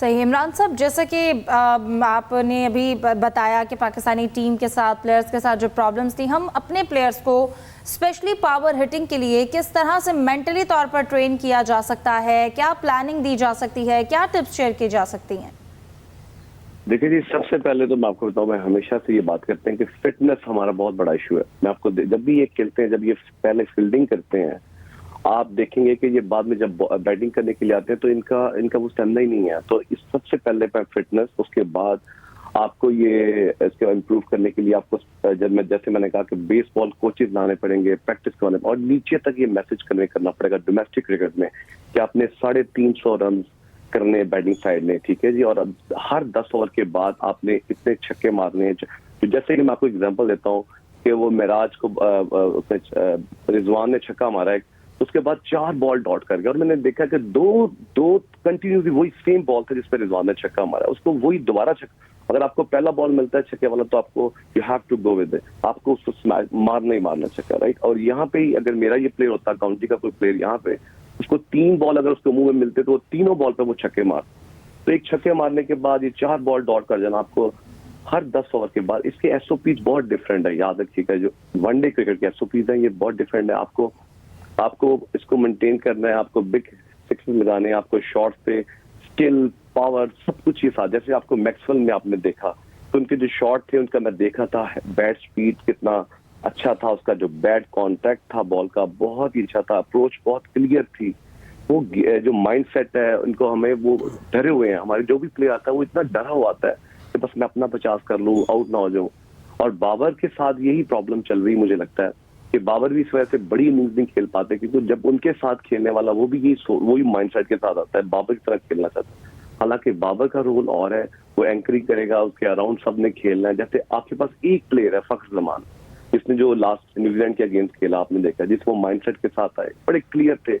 सही। इमरान साहब, जैसा कि आपने अभी बताया कि पाकिस्तानी टीम के साथ, प्लेयर्स के साथ जो प्रॉब्लम्स थी, हम अपने प्लेयर्स को स्पेशली पावर हिटिंग के लिए किस तरह से मेंटली तौर पर ट्रेन किया जा सकता है, क्या प्लानिंग दी जा सकती है, क्या टिप्स शेयर की जा सकती हैं? देखिए जी, सबसे पहले तो मैं आपको बताऊं, मैं हमेशा से ये बात करते हैं कि फिटनेस हमारा बहुत बड़ा इशू है। मैं आपको जब भी ये खेलते हैं, जब ये पहले फील्डिंग करते हैं, आप देखेंगे कि ये बाद में जब बैटिंग करने के लिए आते हैं तो इनका वो स्टेमिना ही नहीं है। तो इस सबसे पहले फिटनेस, उसके बाद आपको ये इसके इम्प्रूव करने के लिए आपको जैसे मैंने कहा कि बेसबॉल कोचेज लाने पड़ेंगे, प्रैक्टिस करवाने, और नीचे तक ये मैसेज कन्वे करना पड़ेगा डोमेस्टिक क्रिकेट में कि आपने 350 रन करने बैटिंग साइड में, ठीक है जी। और अब हर 10 ओवर के बाद आपने इतने छक्के मारने हैं। तो जैसे कि मैं आपको एग्जांपल देता हूँ कि वो मिराज को रिजवान ने छक्का मारा है, उसके बाद 4 बॉल डॉट कर गया, और मैंने देखा कि दो कंटिन्यूसली वही सेम बॉल था जिस पर रिजवान ने छक्का मारा, उसको वही दोबारा छक्का। अगर आपको पहला बॉल मिलता है छक्के वाला तो आपको you have to go with it, आपको उसको मारना ही मारना छक्का, राइट। और यहाँ पे ही अगर मेरा ये प्लेयर होता, काउंटी का कोई प्लेयर, यहाँ पे उसको 3 बॉल अगर उसके मुंह में मिलते तो वो तीनों बॉल पे वो छक्के मार। तो एक छक्के मारने के बाद ये 4 बॉल डॉट कर जाना आपको हर 10 ओवर के बाद। इसके एसओपीज बहुत डिफरेंट है, याद रखिएगा। जो वनडे क्रिकेट के एसओपीज है ये बहुत डिफरेंट है। आपको इसको मेंटेन करना है, आपको बिग सिक्सेस लगाने हैं, आपको शॉट पे स्किल, पावर, सब कुछ ये साथ। जैसे आपको मैक्सवेल में आपने देखा तो उनके जो शॉट थे उनका मैं देखा था, बैट स्पीड कितना अच्छा था, उसका जो बैट कॉन्टैक्ट था बॉल का बहुत ही अच्छा था, अप्रोच बहुत क्लियर थी। वो जो माइंड सेट है उनको, हमें वो डरे हुए हैं, हमारे जो भी प्लेयर आता है वो इतना डरा हुआ आता है कि बस मैं अपना 50 कर लूँ, आउट ना हो जाऊं। और बाबर के साथ यही प्रॉब्लम चल रही मुझे लगता है कि बाबर भी इस वजह से बड़ी इनिंग्स नहीं खेल पाते, क्योंकि जब उनके साथ खेलने वाला वो भी वही माइंडसेट के साथ आता है, बाबर की तरह खेलना चाहता है। हालांकि बाबर का रोल और है, वो एंकरिंग करेगा, उसके अराउंड सबने खेलना है। जैसे आपके पास एक प्लेयर है फखर जमान, जिसने जो लास्ट न्यूजीलैंड के अगेंस्ट खेला आपने देखा, जिसको माइंडसेट के साथ आए, बड़े क्लियर थे,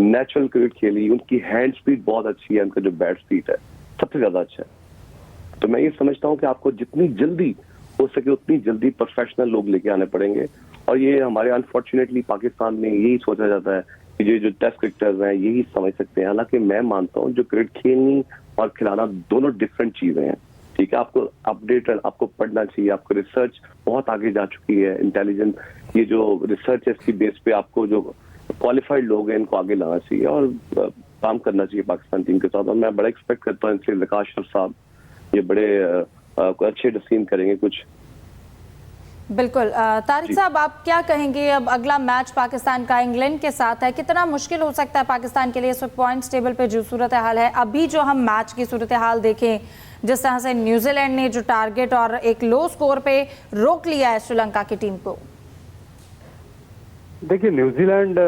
नेचुरल क्रिकेट खेली, उनकी हैंड स्पीड बहुत अच्छी है, उनका जो बैट स्पीड है सबसे ज्यादा अच्छा है। तो मैं ये समझता हूँ कि आपको जितनी जल्दी हो सके उतनी जल्दी प्रोफेशनल लोग लेके आने पड़ेंगे। और ये हमारे अनफॉर्चुनेटली पाकिस्तान में यही सोचा जाता है कि जो टेस्ट क्रिकेटर्स हैं यही समझ सकते हैं। हालांकि मैं मानता हूँ जो क्रिकेट खेलनी और खिलाना दोनों डिफरेंट चीजें हैं, ठीक है। आपको अपडेट, आपको पढ़ना चाहिए, आपको रिसर्च बहुत आगे जा चुकी है, इंटेलिजेंट ये जो रिसर्च है इसकी बेस पे आपको जो क्वालिफाइड लोग हैं इनको आगे लाना चाहिए और काम करना चाहिए पाकिस्तान टीम के साथ। और मैं बड़ा एक्सपेक्ट करता हूँ इनसे विकास साहब ये बड़े अच्छे डिसीजन करेंगे कुछ। बिल्कुल। तारिक साहब, आप क्या कहेंगे? अब अगला मैच पाकिस्तान का इंग्लैंड के साथ है, कितना मुश्किल हो सकता है पाकिस्तान के लिए इस वक्त पॉइंट्स टेबल पे जो सूरत हाल है? अभी जो हम मैच की सूरत हाल देखें, जिस तरह से न्यूजीलैंड ने जो टारगेट और एक लो स्कोर पे रोक लिया है श्रीलंका की टीम को। देखिए, न्यूजीलैंड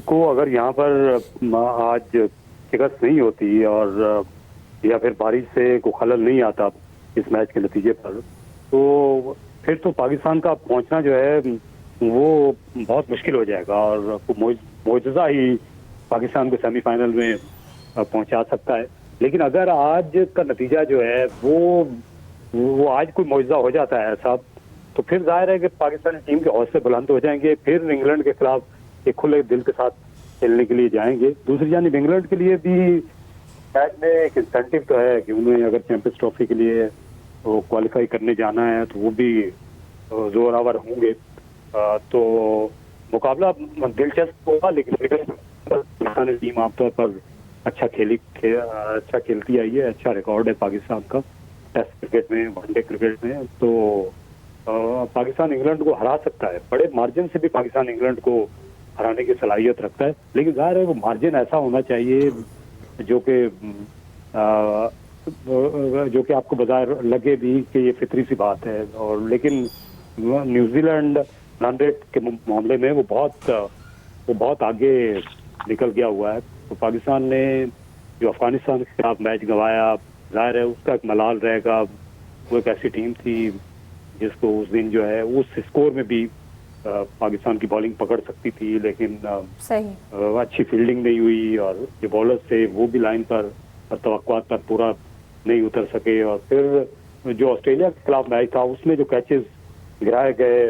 को अगर यहाँ पर आज शिकस्त नहीं होती और या फिर बारिश से कोई खलल नहीं आता इस मैच के नतीजे पर, तो फिर तो पाकिस्तान का पहुंचना जो है वो बहुत मुश्किल हो जाएगा और मोजज़ा ही पाकिस्तान को सेमीफाइनल में पहुंचा सकता है। लेकिन अगर आज का नतीजा जो है वो आज कोई मोजज़ा हो जाता है ऐसा, तो फिर जाहिर है कि पाकिस्तानी टीम के हौसले बुलंद हो जाएंगे, फिर इंग्लैंड के खिलाफ एक खुले दिल के साथ खेलने के लिए जाएंगे। दूसरी जानिब इंग्लैंड के लिए भी मैच में एक इंसेंटिव तो है कि उन्हें अगर चैंपियंस ट्रॉफी के लिए वो क्वालिफाई करने जाना है तो वो भी जोरावर होंगे। तो मुकाबला दिलचस्प होगा, लेकिन टीम आमतौर पर अच्छा खेलती आई है, अच्छा रिकॉर्ड है पाकिस्तान का टेस्ट क्रिकेट में, वनडे क्रिकेट में। तो पाकिस्तान इंग्लैंड को हरा सकता है, बड़े मार्जिन से भी पाकिस्तान इंग्लैंड को हराने की सलाहियत रखता है। लेकिन जाहिर है वो मार्जिन ऐसा होना चाहिए जो कि आपको बाजार लगे भी कि ये फितरी सी बात है। और लेकिन न्यूजीलैंड रन रेट के मामले में वो बहुत आगे निकल गया हुआ है। तो पाकिस्तान ने जो अफगानिस्तान के खिलाफ मैच गंवाया, जाहिर है उसका एक मलाल रहेगा। वो एक ऐसी टीम थी जिसको उस दिन जो है उस स्कोर में भी पाकिस्तान की बॉलिंग पकड़ सकती थी, लेकिन अच्छी फील्डिंग नहीं हुई और जो बॉलर्स थे वो भी लाइन पर तवक्कुआत पर पूरा नहीं उतर सके। और फिर जो ऑस्ट्रेलिया के खिलाफ मैच था उसमें जो कैचेस गिराए गए,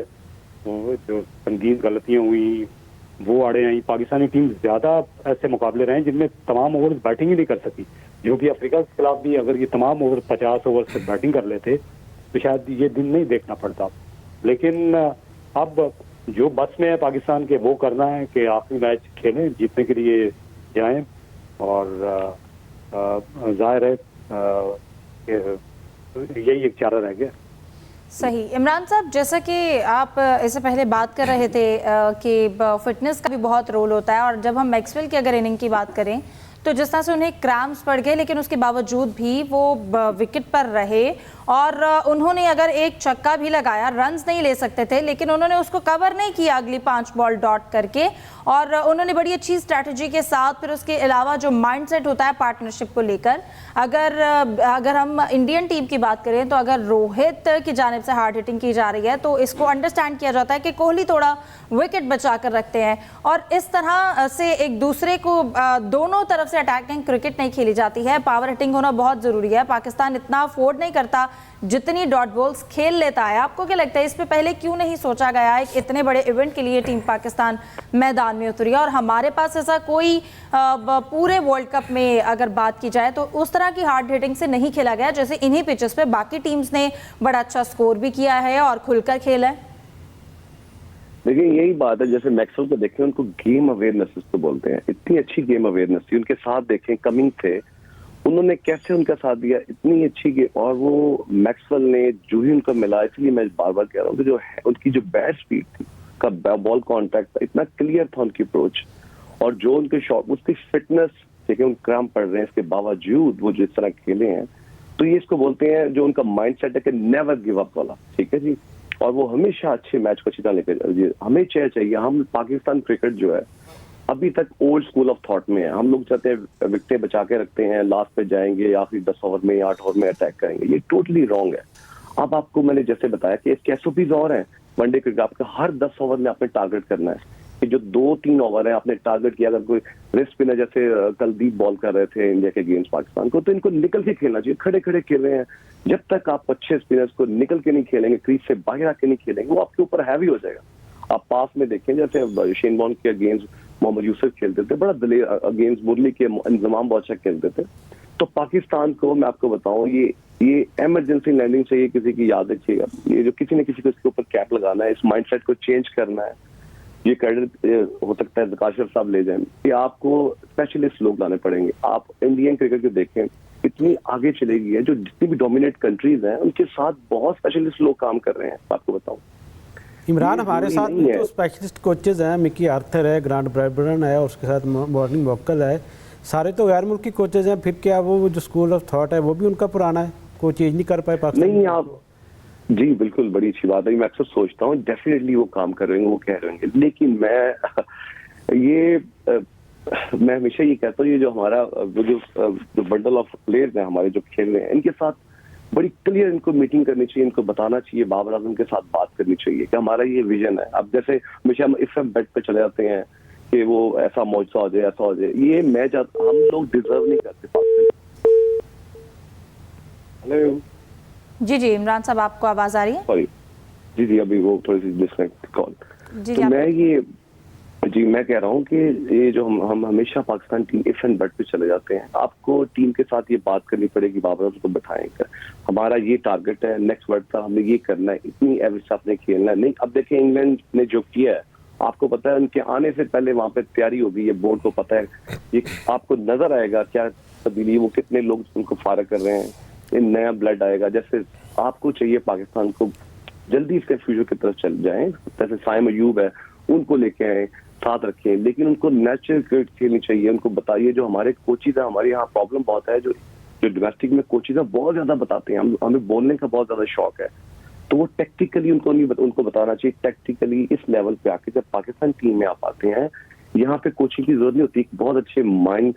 जो संगीन गलतियां हुई, वो आड़े आई। पाकिस्तानी टीम ज्यादा ऐसे मुकाबले रहे जिनमें तमाम ओवर्स बैटिंग ही नहीं कर सकी। क्योंकि अफ्रीका के खिलाफ भी अगर ये तमाम ओवर 50 ओवर से बैटिंग कर लेते तो शायद ये दिन नहीं देखना पड़ता। लेकिन अब जो बस में है पाकिस्तान के वो करना है कि आखिरी मैच खेलें, जीतने के लिए जाएं, और जाहिर है यही एक चारा रह गया। सही। इमरान साहब, जैसा कि आप इससे पहले बात कर रहे थे कि फिटनेस का भी बहुत रोल होता है, और जब हम मैक्सवेल की अगर इनिंग की बात करें तो जिस तरह से उन्हें क्रैम्प्स पड़ गए, लेकिन उसके बावजूद भी वो विकेट पर रहे, और उन्होंने अगर एक छक्का भी लगाया, रन्स नहीं ले सकते थे, लेकिन उन्होंने उसको कवर नहीं किया अगली 5 बॉल डॉट करके, और उन्होंने बड़ी अच्छी स्ट्रैटेजी के साथ, फिर उसके अलावा जो माइंडसेट होता है पार्टनरशिप को लेकर, अगर हम इंडियन टीम की बात करें तो अगर रोहित की जानिब से हार्ड हिटिंग की जा रही है तो इसको अंडरस्टैंड किया जाता है कि कोहली थोड़ा विकेट बचा कर रखते हैं, और इस तरह से एक दूसरे को दोनों तरफ से अटैकिंग क्रिकेट नहीं खेली जाती है। पावर हिटिंग होना बहुत जरूरी है। पाकिस्तान इतना अफोर्ड नहीं करता जितनी डॉट बॉल्स खेल लेता है। आपको क्या लगता है इस पे पहले क्यों नहीं सोचा गया? एक इतने बड़े इवेंट के लिए टीम पाकिस्तान मैदान में उतरी है, और हमारे पास ऐसा कोई पूरे वर्ल्ड कप में अगर बात की जाए तो उस तरह की हार्ड हिटिंग से नहीं खेला गया जैसे इन्हीं पिचेस पे बाकी टीम्स ने बड़ा अच्छा स्कोर भी किया है और खुलकर खेला है। देखिए यही बात है, जैसे मैक्सवेल को देखें, उनको गेम अवेयरनेस तो बोलते हैं, इतनी अच्छी गेम अवेयरनेस थी उनके साथ। देखें कमिंग थे, उन्होंने कैसे उनका साथ दिया, इतनी अच्छी गेम। और वो मैक्सवेल ने जो ही उनको मिला, इसलिए मैं बार बार कह रहा हूँ कि जो है उनकी जो बैट स्पीड थी, का बॉल कॉन्टैक्ट था, इतना क्लियर था उनकी अप्रोच, और जो उनके शॉट, उसकी फिटनेस देखें, उन क्रैम्प पड़ रहे हैं, इसके बावजूद वो जिस तरह खेले हैं, तो ये इसको बोलते हैं जो उनका माइंड सेट है कि नेवर गिव अप वाला, ठीक है जी। और वो हमेशा अच्छे मैच को अच्छी तरह लेकर, हमें चाहिए। हम पाकिस्तान क्रिकेट जो है अभी तक ओल्ड स्कूल ऑफ थॉट में है। हम लोग चाहते हैं विकेटें बचा के रखते हैं, लास्ट पे जाएंगे, आखिरी 10 ओवर में 8 ओवर में अटैक करेंगे, ये टोटली रॉन्ग है। अब आपको मैंने जैसे बताया कि इसके एसओपीज और हैं वनडे क्रिकेट, आपका हर 10 ओवर में आपने टारगेट करना है कि जो 2-3 ओवर है आपने टारगेट किया। अगर कोई रिस्ट स्पिनर जैसे कुलदीप बॉल कर रहे थे इंडिया के अगेंस्ट पाकिस्तान को, तो इनको निकल के खेलना चाहिए। खड़े खड़े खेल रहे हैं, जब तक आप अच्छे स्पिनर्स को निकल के नहीं खेलेंगे, क्रीज से बाहर आके नहीं खेलेंगे, वो आपके ऊपर हैवी हो जाएगा। आप पास में देखें, जैसे शेन वॉर्न के अगेंस्ट मोहम्मद यूसुफ खेलते थे, बड़ा दिलेर, अगेंस्ट मुरली के इंतजाम बहुत अच्छा खेलते थे। तो पाकिस्तान को मैं आपको बताऊं, ये इमरजेंसी लैंडिंग चाहिए, किसी की याद रखिएगा, ये जो किसी न किसी को इसके ऊपर कैप लगाना है, इस माइंडसेट को चेंज करना है। ये क्रेडिट हो सकता है ज़काशर साहब ले जाएं, कि आपको स्पेशलिस्ट लोग लाने पड़ेंगे। आप इंडियन क्रिकेट को देखें, इतनी आगे चली गई है, जो जितनी भी डोमिनेट कंट्रीज हैं उनके साथ बहुत स्पेशलिस्ट लोग काम कर रहे हैं। आपको बताऊं इमरान, हमारे साथ भी तो स्पेशलिस्ट कोचेज हैं, मिकी आर्थर है, ग्रांट ब्रैडबर्न है, और उसके साथ मॉर्निंग वोकल है, सारे तो गैर मुल्की कोचेज हैं। फिर क्या वो जो स्कूल ऑफ थॉट है वो भी उनका पुराना है, कोई चेंज नहीं कर पाए पाकिस्तान? नहीं, आप जी बिल्कुल, बड़ी अच्छी बात है। मैं अक्सर सोचता हूँ डेफिनेटली वो काम कर रहे हैं, वो कह रहे हैं, लेकिन मैं हमेशा ये कहता हूँ, ये जो हमारा जो बंडल ऑफ प्लेयर्स हैं हमारे जो खेल रहे हैं, इनके साथ बड़ी क्लियर इनको मीटिंग करनी चाहिए, इनको बताना चाहिए, बाबर आजम के साथ बात करनी चाहिए कि हमारा ये विजन है। अब जैसे हमेशा हम इस बेट पे चले जाते हैं कि वो ऐसा मौजूदा हो जाए, ऐसा हो जाए, ये मैच हम लोग डिजर्व नहीं करते। हेलो जी जी इमरान साहब, आपको आवाज आ रही है? सॉरी जी, अभी वो थोड़ी सी डिस्कनेक्ट कॉल। तो मैं कह रहा हूँ कि ये जो हम हमेशा Pakistan team if and but पे चले जाते हैं, आपको टीम के साथ ये बात करनी पड़ेगी, बाबर उसको बैठाएंगे, हमारा ये टारगेट है, नेक्स्ट वर्ल्ड का हमने ये करना है, इतनी एवरेज आपने खेलना है। नहीं, अब देखें इंग्लैंड ने जो किया है, आपको पता है उनके आने से पहले वहां पे तैयारी होगी, ये बोर्ड को पता है, ये आपको नजर आएगा क्या तब्दीली, वो कितने लोग उनको फारग कर रहे हैं, ये नया ब्लड आएगा। जैसे आपको चाहिए पाकिस्तान को जल्दी इसके फ्यूचर की तरफ चल जाए, जैसे साइम अयूब है, उनको लेके आए, साथ रखें, लेकिन उनको नेचुरल क्रिकेट खेलनी चाहिए। उनको बताइए, जो हमारे कोचेज है, हमारे यहाँ प्रॉब्लम बहुत है, जो डोमेस्टिक में कोचेज है बहुत ज्यादा बताते हैं, हमें बोलने का बहुत ज्यादा शौक है, तो वो टेक्टिकली उनको बताना चाहिए। टेक्टिकली इस लेवल पे आके जब पाकिस्तान टीम में आप आते हैं, यहाँ पे कोचिंग की जरूरत नहीं होती, बहुत अच्छे मैन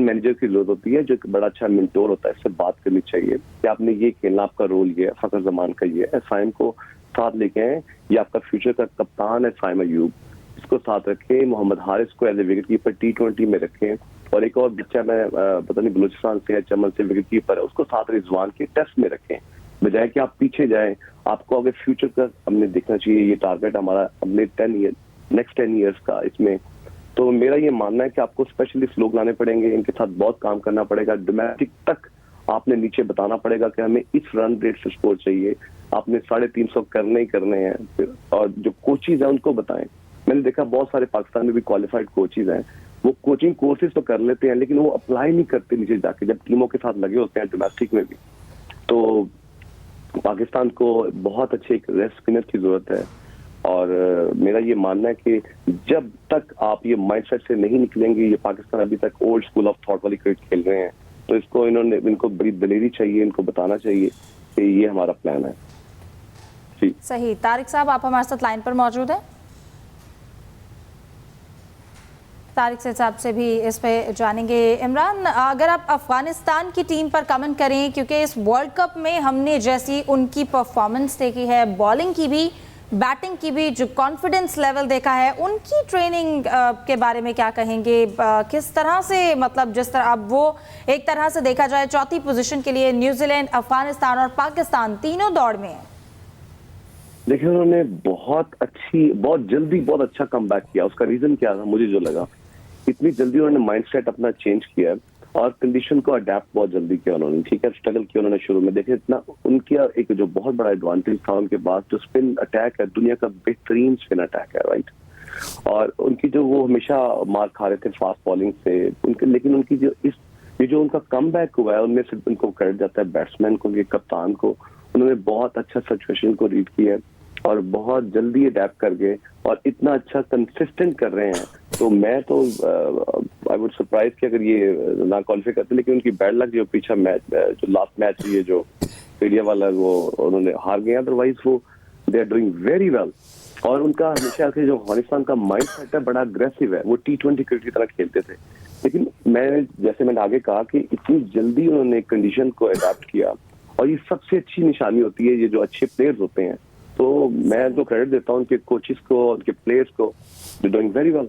मैनेजर की जरूरत होती है, जो एक बड़ा अच्छा मेंटोर होता है, इससे बात करनी चाहिए कि आपने ये खेलना, आपका रोल ये है, फखर जमान का ये है, साइम को साथ लेके आए, ये आपका फ्यूचर का कप्तान है साइम अयूब, इसको साथ रखें, मोहम्मद हारिस को as a wicket keeper T20 में रखें, और एक और बच्चा मैं पता नहीं बलूचिस्तान से है, चमन से विकेट कीपर है, उसको साथ रिजवान के टेस्ट में रखें, बजाय कि आप पीछे जाएं। आपको अगर फ्यूचर का हमने देखना चाहिए, ये टारगेट हमारा अपने नेक्स्ट 10 ईयर्स का, इसमें तो मेरा ये मानना है कि आपको स्पेशलिस्ट लोग लाने पड़ेंगे, इनके साथ बहुत काम करना पड़ेगा, डोमेस्टिक तक आपने नीचे बताना पड़ेगा कि हमें इस रन रेट से स्कोर चाहिए, आपने 350 करने ही करने हैं। और जो कोचिज हैं उनको बताएं। मैंने देखा बहुत सारे पाकिस्तान में भी क्वालिफाइड कोचिज हैं, वो कोचिंग कोर्सेज तो कर लेते हैं लेकिन वो अप्लाई नहीं करते नीचे जाके, जब टीमों के साथ लगे होते हैं डोमेस्टिक में भी। तो पाकिस्तान को बहुत अच्छे एक रेस्ट स्पिनर की जरूरत है। और मेरा ये मानना है कि जब तक आप ये माइंडसेट से नहीं निकलेंगे, ये पाकिस्तान अभी तक ओल्ड स्कूल ऑफ थॉट वाली क्रिकेट खेल रहे हैं, तो इसको इनको बड़ी दलेरी चाहिए, इनको बताना चाहिए कि ये हमारा प्लान है। जी सही। तारिक साहब, आप हमारे साथ लाइन पर मौजूद हैं? तारिक साहब से भी इस पे जानेंगे। इमरान, अगर आप अफगानिस्तान की टीम पर कमेंट करें, क्योंकि इस वर्ल्ड कप में हमने जैसी उनकी परफॉर्मेंस देखी है, बॉलिंग की भी बैटिंग की भी, जो कॉन्फिडेंस लेवल देखा है, उनकी ट्रेनिंग के बारे में क्या कहेंगे? किस तरह से, मतलब जिस तरह अब वो एक तरह से देखा जाए चौथी पोजीशन के लिए न्यूजीलैंड, अफगानिस्तान और पाकिस्तान तीनों दौड़ में है। देखिए, उन्होंने बहुत जल्दी बहुत अच्छा कमबैक किया। उसका रीजन क्या था? मुझे जो लगा, इतनी जल्दी उन्होंने माइंडसेट अपना चेंज किया और कंडीशन को अडेप्ट बहुत जल्दी किया उन्होंने। ठीक है, स्ट्रगल किया उन्होंने शुरू में। देखिए, इतना उनका एक जो बहुत बड़ा एडवांटेज था उनके बाद, जो स्पिन अटैक है, दुनिया का बेहतरीन स्पिन अटैक है, राइट। और उनकी जो वो हमेशा मार खा रहे थे फास्ट बॉलिंग से उनके, लेकिन उनकी जो उनका कमबैक हुआ है, उनमें सिर्फ उनको क्रेडिट जाता है बैट्समैन को, उनके कप्तान को। उन्होंने बहुत अच्छा सिचुएशन को रीड किया और बहुत जल्दी अडेप्ट कर गए और इतना अच्छा कंसिस्टेंट कर रहे हैं। तो मैं तो आई वुड सरप्राइज कि अगर ये ना क्वालिफाई करते, लेकिन उनकी बैड लक जो पीछा मैच, जो लास्ट मैच ये जो इंडिया वाला, वो उन्होंने हार गए। अदरवाइज वो they are doing very well. और उनका हमेशा से जो अफगानिस्तान का माइंड सेट है बड़ा अग्रेसिव है, वो T20 क्रिकेट की तरह खेलते थे। लेकिन मैंने आगे कहा कि इतनी जल्दी उन्होंने कंडीशन को अडेप्ट किया, और ये सबसे अच्छी निशानी होती है, ये जो अच्छे प्लेयर्स होते हैं। तो मैं तो क्रेडिट देता हूँ उनके कोचेस को, उनके प्लेयर्स को, दे डूइंग वेरी वेल।